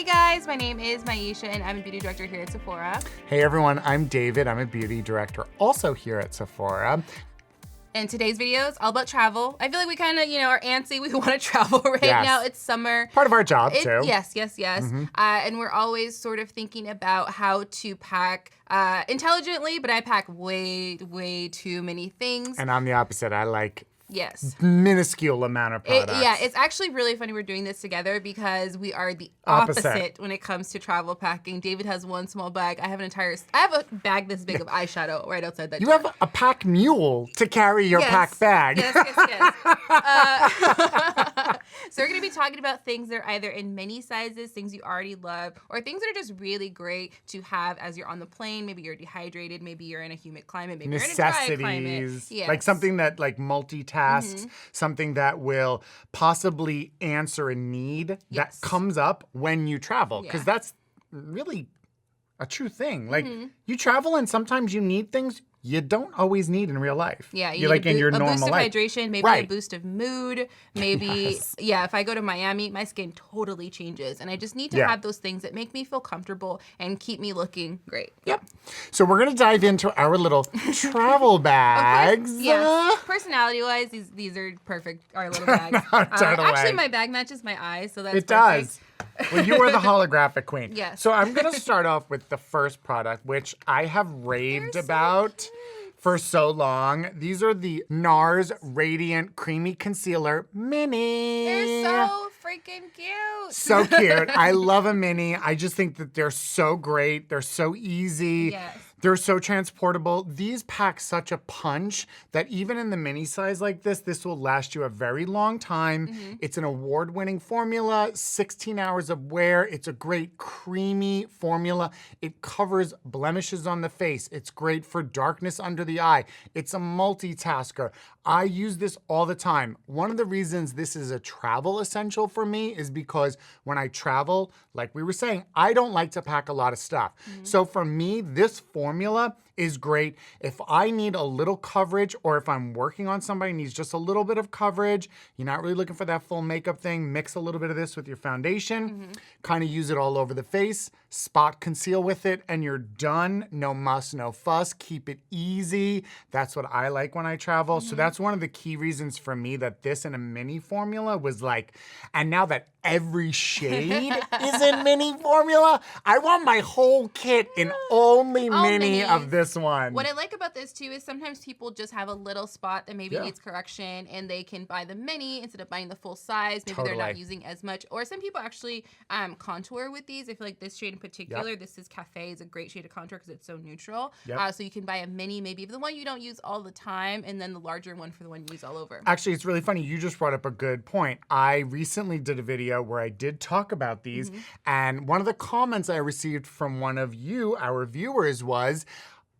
Hey guys, my name is Myiesha and I'm a beauty director here at Sephora. Hey everyone, I'm David. I'm a beauty director also here at Sephora. And today's video is all about travel. I feel like we kind of, are antsy. We want to travel right now. It's summer. Part of our job too. Yes. And we're always sort of thinking about how to pack intelligently, but I pack way too many things. And I'm the opposite. I like Yes. minuscule amount of products. It's actually really funny we're doing this together because we are the opposite when it comes to travel packing. David has one small bag. I have a bag this big of eyeshadow right outside that door. You have a pack mule to carry your pack bag. Yes. So we're going to be talking about things that are either in many sizes, things you already love, or things that are just really great to have as you're on the plane. Maybe you're dehydrated. Maybe you're in a humid climate. Maybe you're in a dry climate. Yes. Like something that multitasks, something that will possibly answer a need that comes up when you travel. Because that's really a true thing. Like you travel and sometimes you need things you don't always need in real life. Yeah, you like in your normal boost of life. hydration, maybe a boost of mood, maybe, if I go to Miami, my skin totally changes. And I just need to have those things that make me feel comfortable and keep me looking great. Yep. So we're going to dive into our little travel bags. Yes. Personality-wise, these are perfect, our little bags. Actually, my bag matches my eyes, so that's perfect. It does. Well, you are the holographic queen. Yes. So I'm going to start off with the first product, which I have raved about for so long. These are the NARS Radiant Creamy Concealer Mini. They're so freaking cute. So cute. I love a mini. I just think that they're so great. They're so easy. Yes. They're so transportable. These pack such a punch that even in the mini size like this will last you a very long time. It's an award-winning formula, 16 hours of wear. It's a great creamy formula. It covers blemishes on the face. It's great for darkness under the eye. It's a multitasker. I use this all the time. One of the reasons this is a travel essential for me is because when I travel, like we were saying, I don't like to pack a lot of stuff. So for me, this formula is great. If I need a little coverage or if I'm working on somebody who needs just a little bit of coverage, you're not really looking for that full makeup thing, mix a little bit of this with your foundation, kind of use it all over the face, spot conceal with it, and you're done. No muss, no fuss. Keep it easy. That's what I like when I travel. So that's one of the key reasons for me that this in a mini formula was like, and now that every shade is in mini formula, I want my whole kit in only mini of this one. What I like about this too is sometimes people just have a little spot that maybe needs correction and they can buy the mini instead of buying the full size. Maybe they're not using as much. Or some people actually contour with these. I feel like this shade in particular, this is Cafe, is a great shade of contour because it's so neutral. So you can buy a mini, maybe the one you don't use all the time, and then the larger one for the one you use all over. Actually, it's really funny. You just brought up a good point. I recently did a video where I did talk about these, and one of the comments I received from one of you, our viewers, was,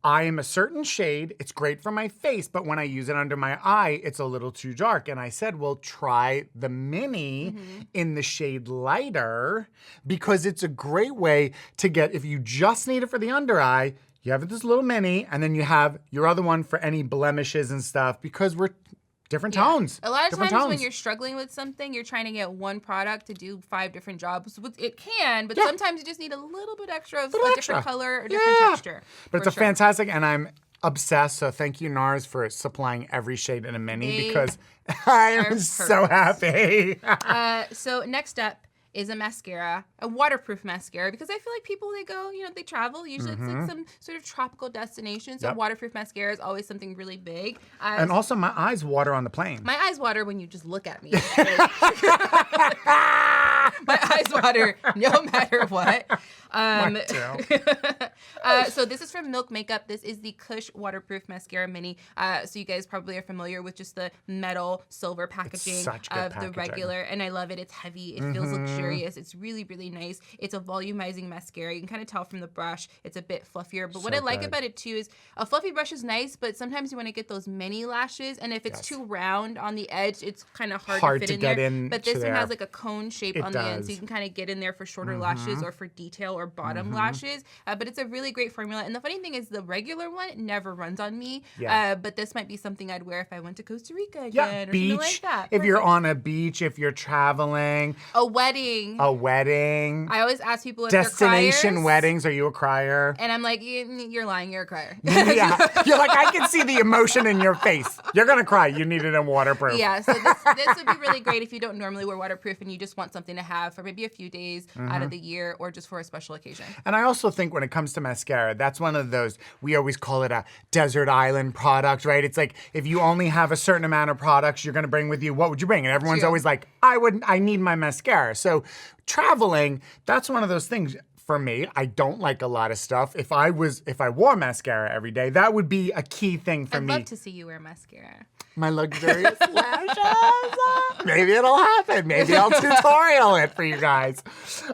I am a certain shade, it's great for my face, but when I use it under my eye, it's a little too dark. And I said, well, try the mini in the shade lighter, because it's a great way to get, if you just need it for the under eye, you have this little mini, and then you have your other one for any blemishes and stuff, because we're different tones. A lot of times when you're struggling with something, you're trying to get one product to do 5 different jobs. It can, but sometimes you just need a little bit extra of a different color or different texture. But it's a fantastic, and I'm obsessed, so thank you, NARS, for supplying every shade in a mini, because I am so happy. So next up is a mascara, a waterproof mascara, because I feel like people, they go, they travel, usually it's like some sort of tropical destination, so waterproof mascara is always something really big. And also, my eyes water on the plane. My eyes water when you just look at me. My eyes water no matter what. So this is from Milk Makeup. This is the KUSH Waterproof Mascara Mini. So you guys probably are familiar with just the metal silver packaging of the regular, and I love it. It's heavy. It feels luxurious. It's really, really nice. It's a volumizing mascara. You can kind of tell from the brush, it's a bit fluffier. But what I like about it too is a fluffy brush is nice, but sometimes you want to get those mini lashes, and if it's too round on the edge, it's kind of hard to fit in there. But this one has like a cone shape on the does. So you can kind of get in there for shorter lashes or for detail or bottom lashes. But it's a really great formula. And the funny thing is the regular one never runs on me. But this might be something I'd wear if I went to Costa Rica again or something like that. If you're on a beach, if you're traveling. A wedding. I always ask people if destination they're criers. Weddings. Are you a crier? And I'm like, you're lying. You're a crier. You're like, I can see the emotion in your face. You're going to cry. You need it in waterproof. So this would be really great if you don't normally wear waterproof and you just want something to have for maybe a few days out of the year or just for a special occasion. And I also think when it comes to mascara, that's one of those, we always call it a desert island product, right? It's like, if you only have a certain amount of products you're going to bring with you, what would you bring? And everyone's always like, I need my mascara. So traveling, that's one of those things. For me, I don't like a lot of stuff. If I wore mascara every day, that would be a key thing for me. I'd love to see you wear mascara. My luxurious lashes. Maybe it'll happen. Maybe I'll tutorial it for you guys.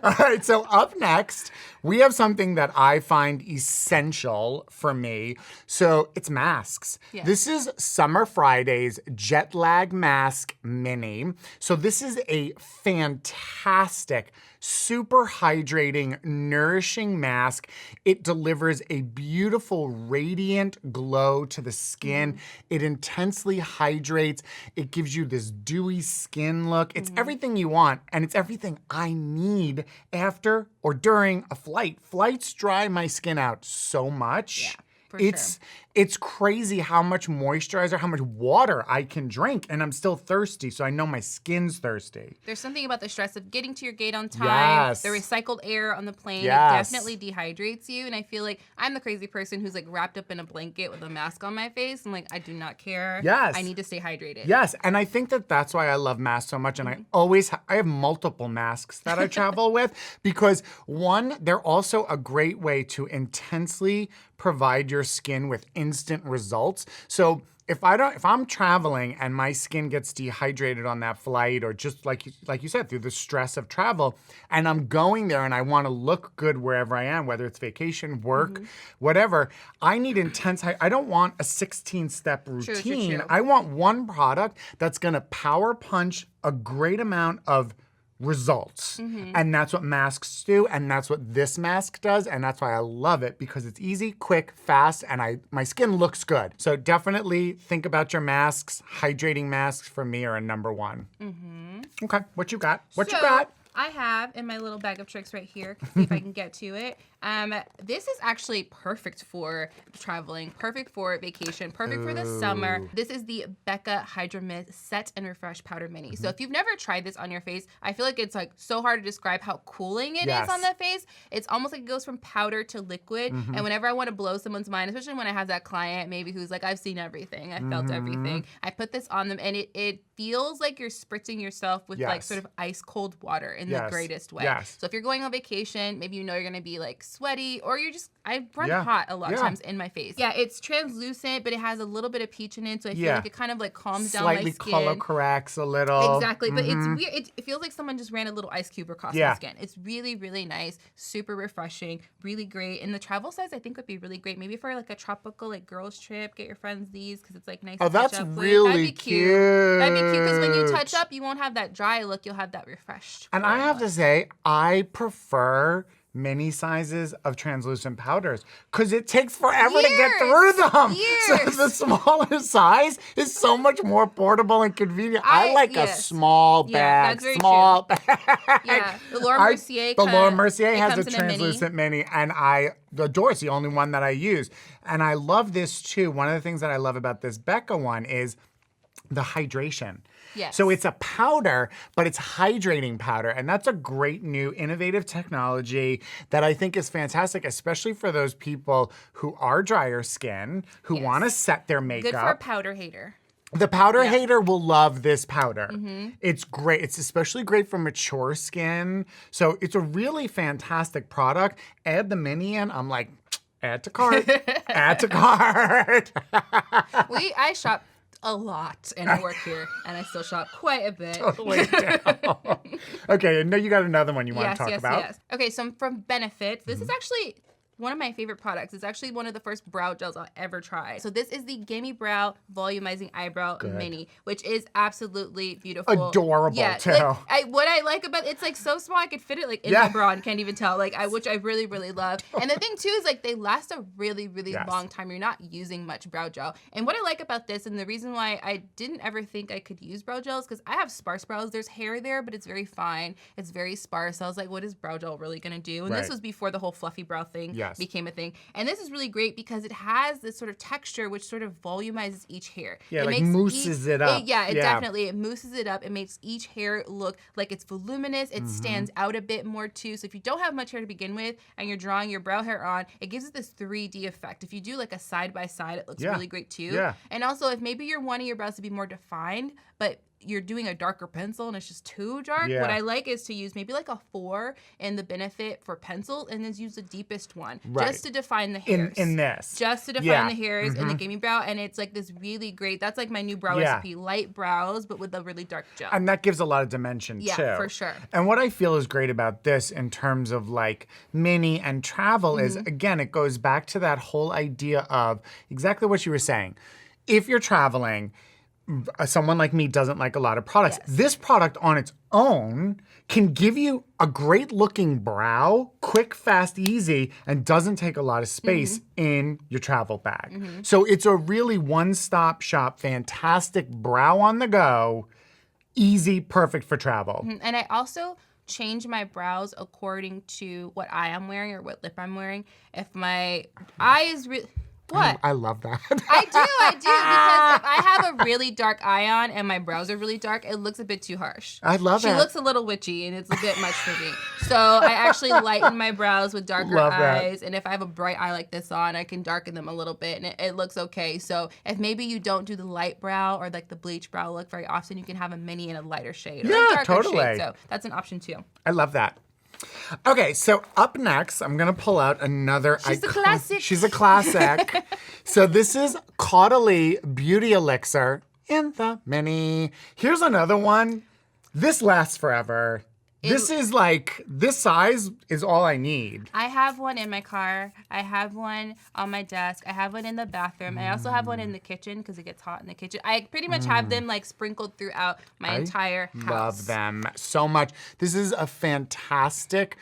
All right, so up next, we have something that I find essential for me. So it's masks. Yes. This is Summer Friday's Jet Lag Mask Mini. So this is a fantastic, super hydrating, nourishing mask. It delivers a beautiful, radiant glow to the skin. It intensely hydrates. It gives you this dewy skin look. It's everything you want, and it's everything I need after or during a flight. Flights dry my skin out so much. Yeah. It's crazy how much moisturizer, how much water I can drink, and I'm still thirsty, so I know my skin's thirsty. There's something about the stress of getting to your gate on time, the recycled air on the plane, it definitely dehydrates you, and I feel like I'm the crazy person who's like wrapped up in a blanket with a mask on my face. I'm like, I do not care. I need to stay hydrated. Yes, and I think that that's why I love masks so much, and I have multiple masks that I travel with, because one, they're also a great way to intensely provide your skin with instant results. So if I'm traveling and my skin gets dehydrated on that flight, or just like you said, through the stress of travel, and I'm going there and I want to look good wherever I am, whether it's vacation, work, whatever, I need intense, I don't want a 16-step routine. True. I want one product that's gonna power punch a great amount of results. And that's what masks do, and that's what this mask does, and that's why I love it, because it's easy, quick, fast, and my skin looks good. So definitely think about your masks. Hydrating masks for me are a number one. Okay, what you got? What you got? I have in my little bag of tricks right here. See if I can get to it. This is actually perfect for traveling, perfect for vacation, perfect for the summer. This is the Becca Hydra Mist Set and Refresh Powder Mini. So if you've never tried this on your face, I feel like it's like so hard to describe how cooling it is on the face. It's almost like it goes from powder to liquid. And whenever I want to blow someone's mind, especially when I have that client maybe who's like, I've seen everything, I've felt everything, I put this on them, and it feels like you're spritzing yourself with like sort of ice cold water in the greatest way. So if you're going on vacation, maybe you know you're gonna be like sweaty, or you're just, I run hot a lot of times in my face. Yeah, it's translucent, but it has a little bit of peach in it, so I feel like it kind of like calms down my skin. Slightly color corrects a little. Exactly, but it's weird. It feels like someone just ran a little ice cube across my skin. It's really, really nice, super refreshing, really great. And the travel size I think would be really great. Maybe for like a tropical like girls trip, get your friends these because it's like nice. Oh, that's really cute. That'd be cute because when you touch up, you won't have that dry look. You'll have that refreshed. And I have to say, I prefer mini sizes of translucent powders because it takes forever to get through them. So the smaller size is so much more portable and convenient. I like a small bag. Small bag. Yeah, the Laura Mercier has a translucent mini, and I adore it. It's the only one that I use. And I love this too. One of the things that I love about this Becca one is the hydration. Yes. So it's a powder, but it's hydrating powder. And that's a great new innovative technology that I think is fantastic, especially for those people who are drier skin, who want to set their makeup. Good for a powder hater. The powder hater will love this powder. It's great. It's especially great for mature skin. So it's a really fantastic product. Add the mini in. I'm like, add to cart. Add to cart. I shop a lot, and I work here, and I still shop quite a bit. Totally down. Okay, I know you got another one you want to talk about. Yes. Okay, so from Benefit, this is actually one of my favorite products. It's actually one of the first brow gels I'll ever try. So this is the GIMME Brow Volumizing Eyebrow Mini, which is absolutely beautiful. Adorable, too. Like, what I like about it's like so small I could fit it like in my bra and can't even tell. Like which I really, really love. And the thing too is like they last a really, really long time. You're not using much brow gel. And what I like about this, and the reason why I didn't ever think I could use brow gels, because I have sparse brows. There's hair there, but it's very fine. It's very sparse. So I was like, what is brow gel really gonna do? And this was before the whole fluffy brow thing became a thing. And this is really great because it has this sort of texture which sort of volumizes each hair. Yeah, it like mousses it up. Definitely, it mousses it up. It makes each hair look like it's voluminous. It stands out a bit more too. So if you don't have much hair to begin with and you're drawing your brow hair on, it gives it this 3D effect. If you do like a side by side, it looks really great too. Yeah. And also if maybe you're wanting your brows to be more defined, but you're doing a darker pencil and it's just too dark, what I like is to use maybe like a 4 in the benefit for pencil and then use the deepest one just to define the hairs. In this. Just to define the hairs in the GIMME Brow, and it's like this really great, that's like my new brow recipe, light brows but with a really dark gel. And that gives a lot of dimension too. Yeah, for sure. And what I feel is great about this in terms of like mini and travel is, again, it goes back to that whole idea of exactly what you were saying. If you're traveling, someone like me doesn't like a lot of products. This product on its own can give you a great looking brow, quick, fast, easy, and doesn't take a lot of space in your travel bag. So it's a really one-stop shop, fantastic brow on the go, easy, perfect for travel. And I also change my brows according to what eye I'm wearing or what lip I'm wearing. If my eye is really... What? I love that. I do, because if I have a really dark eye on and my brows are really dark, it looks a bit too harsh. I love it. She looks a little witchy and it's a bit much for me. So I actually lighten my brows with darker eyes. And if I have a bright eye like this on, I can darken them a little bit and it looks okay. So if maybe you don't do the light brow or like the bleach brow look very often, you can have a mini in a lighter shade or a darker shade. So that's an option too. I love that. Okay, so up next, I'm gonna pull out another She's a classic. She's a classic. So this is Caudalie Beauty Elixir in the mini. Here's another one. This lasts forever. This is like, this size is all I need. I have one in my car. I have one on my desk. I have one in the bathroom. I also have one in the kitchen because it gets hot in the kitchen. I pretty much have them like sprinkled throughout my entire house. Love them so much. This is a fantastic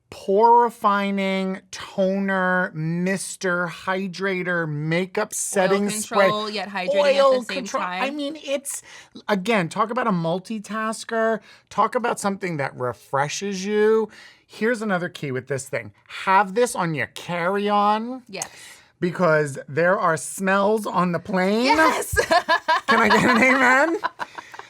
pore refining, toner, mister, hydrator, makeup setting spray. Oil control, yet hydrating at the same time. I mean, it's, again, talk about a multitasker. Talk about something that refreshes you. Here's another key with this thing. Have this on your carry-on. Yes. Because there are smells on the plane. Yes. Can I get an amen?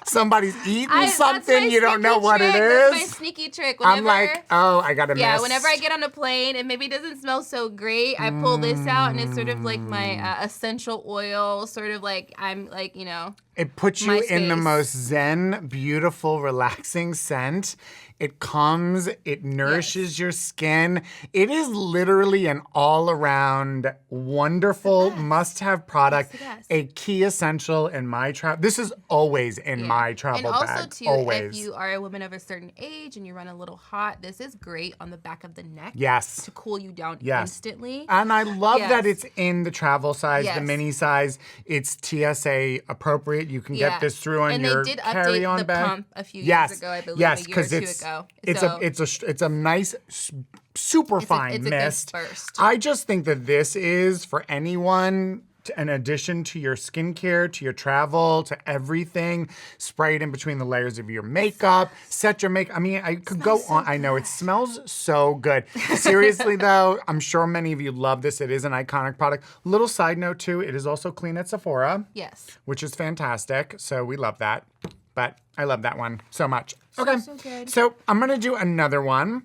Somebody's eating something, you don't know what it is. That's my sneaky trick. Whenever, I'm like, oh, I got a mess. Yeah, whenever I get on a plane and maybe it doesn't smell so great, I pull this out and it's sort of like my essential oil, sort of like I'm like, you know. It puts you in the most zen, beautiful, relaxing scent. It calms, it nourishes your skin. It is literally an all-around wonderful must-have product. A key essential in my travel. This is always in my travel bag. And also too, always. if you are a woman of a certain age and you run a little hot, this is great on the back of the neck. Yes. To cool you down instantly. And I love that it's in the travel size, the mini size. It's TSA appropriate. You can get this through on your carry-on bag. And they did update the pump a few years ago, I believe, a year or two ago. It's a nice, super fine mist. Burst. I just think that this is for anyone, in addition to your skincare, to your travel, to everything. Spray it in between the layers of your makeup. Set your makeup. I mean, I could go on. I know it smells so good. Seriously though, I'm sure many of you love this. It is an iconic product. Little side note too, it is also clean at Sephora. Yes. Which is fantastic. So we love that. But I love that one so much. Okay, so good. So I'm gonna do another one.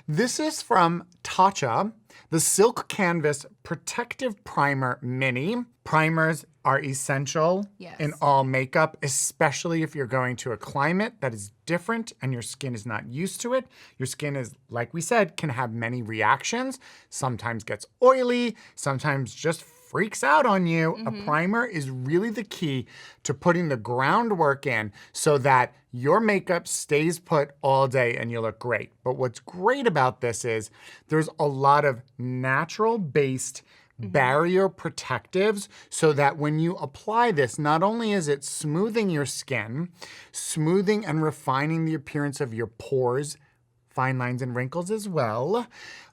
This is from Tatcha, the Silk Canvas Protective Primer Mini. Primers are essential in all makeup, especially if you're going to a climate that is different and your skin is not used to it. Your skin is, like we said, can have many reactions. Sometimes gets oily, sometimes just freaks out on you, a primer is really the key to putting the groundwork in so that your makeup stays put all day and you look great. But what's great about this is there's a lot of natural-based barrier protectives so that when you apply this, not only is it smoothing your skin, smoothing and refining the appearance of your pores, fine lines and wrinkles as well,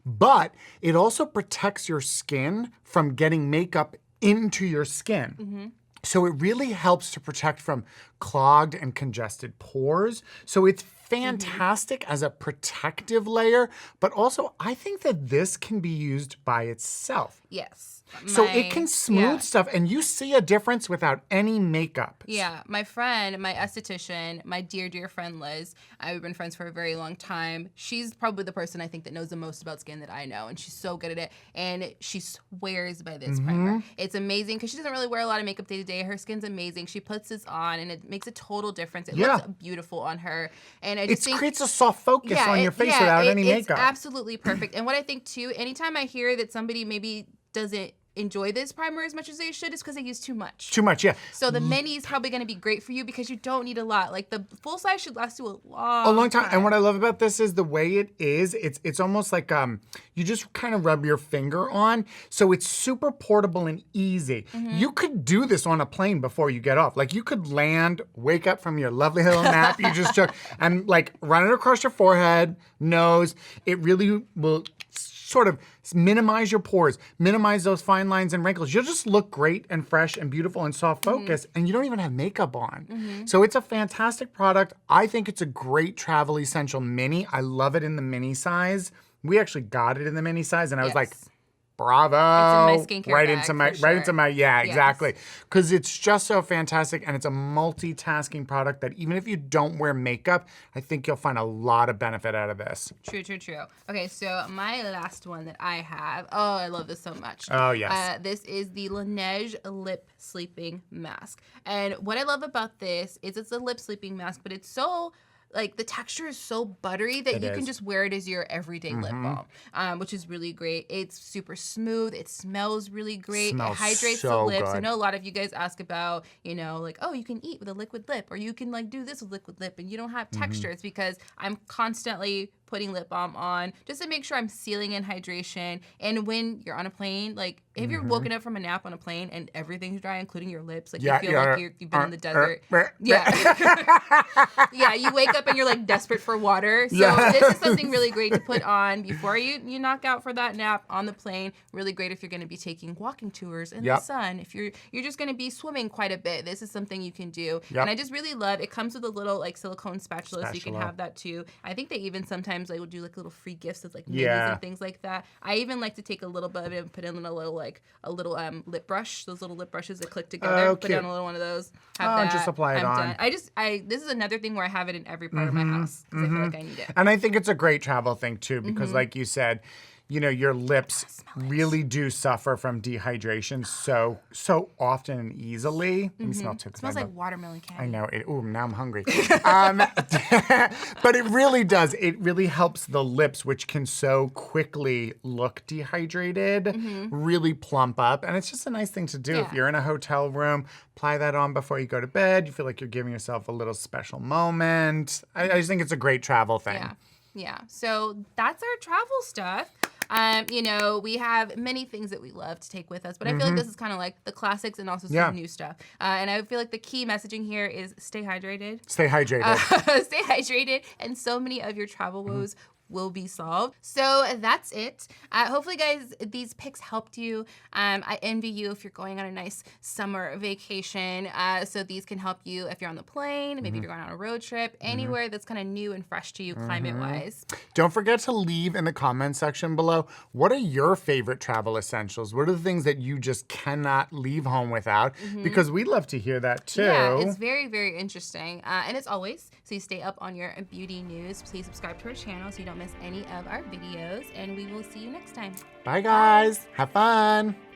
but it also protects your skin from getting makeup into your skin. So it really helps to protect from clogged and congested pores. So it's fantastic as a protective layer, but also I think that this can be used by itself. Yes. So it can smooth stuff, and you see a difference without any makeup. Yeah, my friend, my esthetician, my dear, dear friend Liz, we've been friends for a very long time. She's probably the person I think that knows the most about skin that I know, and she's so good at it, and she swears by this primer. It's amazing because she doesn't really wear a lot of makeup day to day. Her skin's amazing. She puts this on, and it makes a total difference. It looks beautiful on her, and I just think creates a soft focus on your face without any makeup. It's absolutely perfect. And what I think too, anytime I hear that somebody maybe doesn't enjoy this primer as much as they should, is because they use too much. Too much, yeah. So the mini is probably going to be great for you because you don't need a lot. Like the full size should last you a long time. And what I love about this is the way it is. It's almost like you just kind of rub your finger on. So it's super portable and easy. You could do this on a plane before you get off. Like you could land, wake up from your lovely little nap you just took, and like run it across your forehead, nose. It really will sort of minimize your pores, minimize those fine lines and wrinkles. You'll just look great and fresh and beautiful and soft focus, and you don't even have makeup on. So it's a fantastic product. I think it's a great travel essential mini. I love it in the mini size. We actually got it in the mini size, and I was like, bravo. It's in my skincare bag, right into my, exactly. Because it's just so fantastic, and it's a multitasking product that even if you don't wear makeup, I think you'll find a lot of benefit out of this. True, true, true. Okay, so my last one that I have, oh, I love this so much. Oh, yes. This is the LANEIGE Lip Sleeping Mask. And what I love about this is it's a lip sleeping mask, but it's so... like the texture is so buttery that you can just wear it as your everyday lip balm, which is really great. It's super smooth. It smells really great. It hydrates the lips. I know a lot of you guys ask about, you know, like, oh, you can eat with a liquid lip, or you can like do this with liquid lip, and you don't have texture. It's because I'm constantly putting lip balm on just to make sure I'm sealing in hydration. And when you're on a plane, like if you're woken up from a nap on a plane and everything's dry, including your lips, like you feel like you've been in the desert. Yeah, you wake up and you're like desperate for water. So this is something really great to put on before you knock out for that nap on the plane. Really great if you're gonna be taking walking tours in the sun. If you're just gonna be swimming quite a bit, this is something you can do. And I just really love, it comes with a little like silicone spatula. So you can have that too. I think they even sometimes like will do like little free gifts with like minis and things like that. I even like to take a little bit of it and put in a little lip brush, those little lip brushes that click together. Put down a little one of those. Have that. Just apply it on. Done. This is another thing where I have it in every part of my house because I feel like I need it. And I think it's a great travel thing too because like you said, you know, your lips really do suffer from dehydration so often and easily. Let me smell too. It smells like watermelon candy. I know. Ooh, now I'm hungry. But it really does. It really helps the lips, which can so quickly look dehydrated, really plump up. And it's just a nice thing to do. If you're in a hotel room, apply that on before you go to bed. You feel like you're giving yourself a little special moment. I just think it's a great travel thing. Yeah. So that's our travel stuff. You know, we have many things that we love to take with us, but I feel like this is kind of like the classics and also some new stuff. And I feel like the key messaging here is stay hydrated. Stay hydrated. Stay hydrated. And so many of your travel woes will be solved. So that's it. Hopefully, guys, these picks helped you. I envy you if you're going on a nice summer vacation. So these can help you if you're on the plane, maybe if you're going on a road trip, anywhere that's kind of new and fresh to you climate-wise. Don't forget to leave in the comment section below, what are your favorite travel essentials? What are the things that you just cannot leave home without? Because we'd love to hear that too. Yeah, it's very, very interesting. And as always, so you stay up on your beauty news, please subscribe to our channel so you don't miss any of our videos, and we will see you next time. Bye, guys. Have fun.